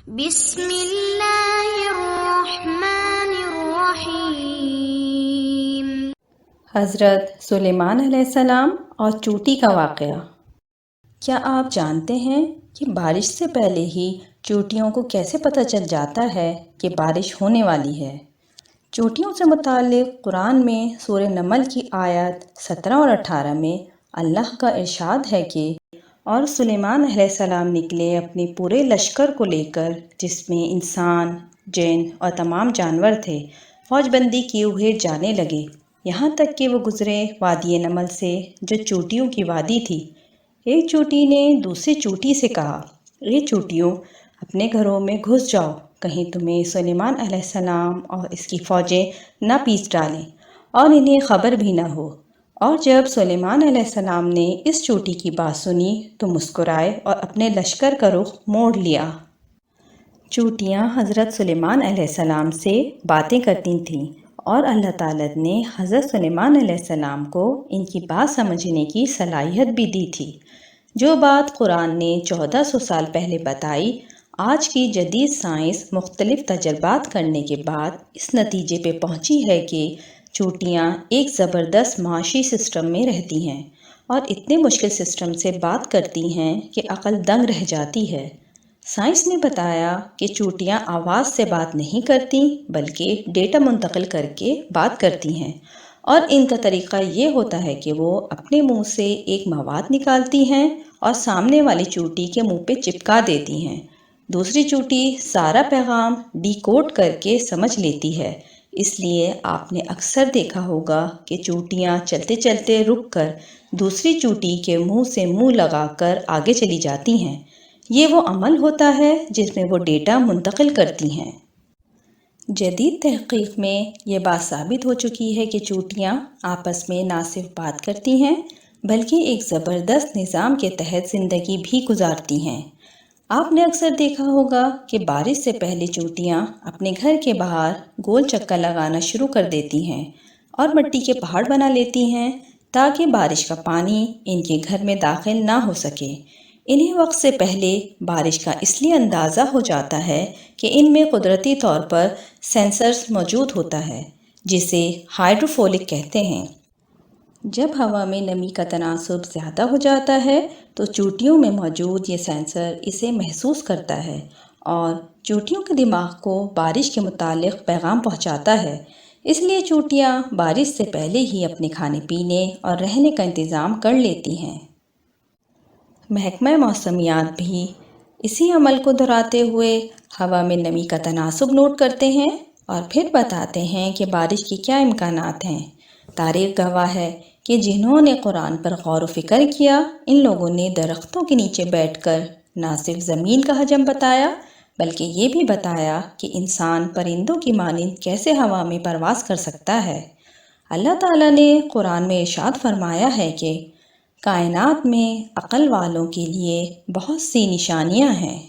بسم اللہ الرحمن الرحیم۔ حضرت سلیمان علیہ السلام اور چوٹی کا واقعہ۔ کیا آپ جانتے ہیں کہ بارش سے پہلے ہی چوٹیوں کو کیسے پتہ چل جاتا ہے کہ بارش ہونے والی ہے؟ چوٹیوں سے متعلق قرآن میں سورہ نمل کی آیت 17 اور 18 میں اللہ کا ارشاد ہے کہ اور سلیمان علیہ السلام نکلے اپنے پورے لشکر کو لے کر، جس میں انسان، جن اور تمام جانور تھے، فوج بندی کیے ہوئے جانے لگے، یہاں تک کہ وہ گزرے وادی نمل سے جو چوٹیوں کی وادی تھی۔ ایک چوٹی نے دوسری چوٹی سے کہا، اے چوٹیوں، اپنے گھروں میں گھس جاؤ، کہیں تمہیں سلیمان علیہ السلام اور اس کی فوجیں نہ پیس ڈالیں اور انہیں خبر بھی نہ ہو۔ اور جب سلیمان علیہ السلام نے اس چوٹی کی بات سنی تو مسکرائے اور اپنے لشکر کا رخ موڑ لیا۔ چوٹیاں حضرت سلیمان علیہ السلام سے باتیں کرتی تھیں اور اللہ تعالیٰ نے حضرت سلیمان علیہ السلام کو ان کی بات سمجھنے کی صلاحیت بھی دی تھی۔ جو بات قرآن نے 1400 سال پہلے بتائی، آج کی جدید سائنس مختلف تجربات کرنے کے بعد اس نتیجے پہ پہنچی ہے کہ چوٹیاں ایک زبردست معاشی سسٹم میں رہتی ہیں اور اتنے مشکل سسٹم سے بات کرتی ہیں کہ عقل دنگ رہ جاتی ہے۔ سائنس نے بتایا کہ چوٹیاں آواز سے بات نہیں کرتی بلکہ ڈیٹا منتقل کر کے بات کرتی ہیں، اور ان کا طریقہ یہ ہوتا ہے کہ وہ اپنے منہ سے ایک مواد نکالتی ہیں اور سامنے والی چوٹی کے منہ پہ چپکا دیتی ہیں۔ دوسری چوٹی سارا پیغام ڈی کوڈ کر کے سمجھ لیتی ہے۔ اس لیے آپ نے اکثر دیکھا ہوگا کہ چوٹیاں چلتے چلتے رک کر دوسری چوٹی کے منہ سے منہ لگا کر آگے چلی جاتی ہیں۔ یہ وہ عمل ہوتا ہے جس میں وہ ڈیٹا منتقل کرتی ہیں۔ جدید تحقیق میں یہ بات ثابت ہو چکی ہے کہ چوٹیاں آپس میں نہ صرف بات کرتی ہیں بلکہ ایک زبردست نظام کے تحت زندگی بھی گزارتی ہیں۔ آپ نے اکثر دیکھا ہوگا کہ بارش سے پہلے چوٹیاں اپنے گھر کے باہر گول چکر لگانا شروع کر دیتی ہیں اور مٹی کے پہاڑ بنا لیتی ہیں تاکہ بارش کا پانی ان کے گھر میں داخل نہ ہو سکے۔ انہیں وقت سے پہلے بارش کا اس لیے اندازہ ہو جاتا ہے کہ ان میں قدرتی طور پر سینسرز موجود ہوتا ہے جسے ہائیڈروفولک کہتے ہیں۔ جب ہوا میں نمی کا تناسب زیادہ ہو جاتا ہے تو چوٹیوں میں موجود یہ سینسر اسے محسوس کرتا ہے اور چوٹیوں کے دماغ کو بارش کے متعلق پیغام پہنچاتا ہے۔ اس لیے چوٹیاں بارش سے پہلے ہی اپنے کھانے پینے اور رہنے کا انتظام کر لیتی ہیں۔ محکمہ موسمیات بھی اسی عمل کو دہراتے ہوئے ہوا میں نمی کا تناسب نوٹ کرتے ہیں اور پھر بتاتے ہیں کہ بارش کی کیا امکانات ہیں۔ تاریخ گواہ ہے کہ جنہوں نے قرآن پر غور و فکر کیا، ان لوگوں نے درختوں کے نیچے بیٹھ کر نہ صرف زمین کا حجم بتایا بلکہ یہ بھی بتایا کہ انسان پرندوں کی مانند کیسے ہوا میں پرواز کر سکتا ہے۔ اللہ تعالیٰ نے قرآن میں ارشاد فرمایا ہے کہ کائنات میں عقل والوں کے لیے بہت سی نشانیاں ہیں۔